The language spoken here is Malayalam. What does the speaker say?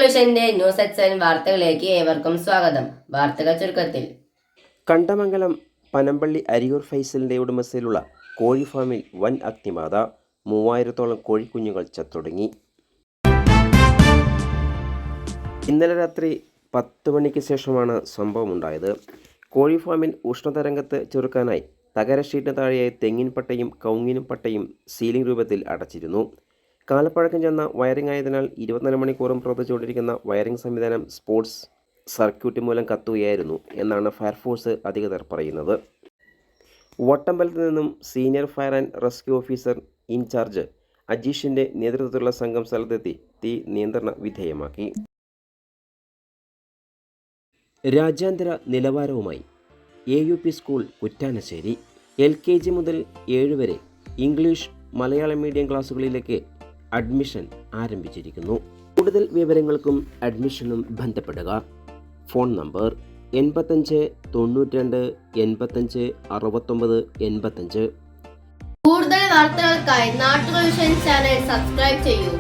നാട്ടുവിഷന്റെ ന്യൂസ് എക്സൻ വാർത്തകളിലേക്ക് ഏവർക്കും സ്വാഗതം. വാർത്തകൾ ചുരുക്കത്തിൽ. കണ്ടമംഗലം പനമ്പള്ളി അരിയൂർ ഫൈസലിന്റെ ഉടമസ്ഥയിലുള്ള കോഴി ഫാമിൽ വൻ അഗ്നിബാധ. 3000-ഓളം കോഴിക്കുഞ്ഞുങ്ങൾ ചത്തൊടുങ്ങി. ഇന്നലെ രാത്രി 10 മണിക്ക് ശേഷമാണ് സംഭവമുണ്ടായത്. കോഴി ഫാമിൽ ഉഷ്ണതരംഗത്ത് ചെറുക്കാനായി തകര ഷീറ്റിന് താഴെയായി തെങ്ങിൻ പട്ടയും കവുങ്ങിനും പട്ടയും സീലിംഗ് രൂപത്തിൽ അടച്ചിരുന്നു. കാലപ്പഴക്കം ചെന്ന വയറിംഗ് ആയതിനാൽ 24 മണിക്കൂറും പ്രവർത്തിച്ചുകൊണ്ടിരിക്കുന്ന വയറിംഗ് സംവിധാനം സ്പോർട്സ് സർക്യൂട്ട് മൂലം കത്തുകയായിരുന്നു എന്നാണ് ഫയർഫോഴ്സ് അധികൃതർ പറയുന്നത്. വട്ടമ്പലത്ത് നിന്നും senior fire and rescue officer in-charge അജീഷിൻ്റെ നേതൃത്വത്തിലുള്ള സംഘം സ്ഥലത്തെത്തി തീ നിയന്ത്രണ വിധേയമാക്കി. രാജ്യാന്തര നിലവാരവുമായി AUP സ്കൂൾ കുറ്റാനശ്ശേരി. LKG മുതൽ 7 വരെ ഇംഗ്ലീഷ് മലയാളം മീഡിയം ക്ലാസ്സുകളിലേക്ക് അഡ്മിഷൻ ആരംഭിച്ചിരിക്കുന്നു. കൂടുതൽ വിവരങ്ങൾക്കും അഡ്മിഷനും ബന്ധപ്പെടുക. Phone number 85 92 85 69 85. കൂടുതൽ വാർത്തകൾക്കായി നാട്ടുവിഷൻ ചാനൽ സബ്സ്ക്രൈബ് ചെയ്യൂ.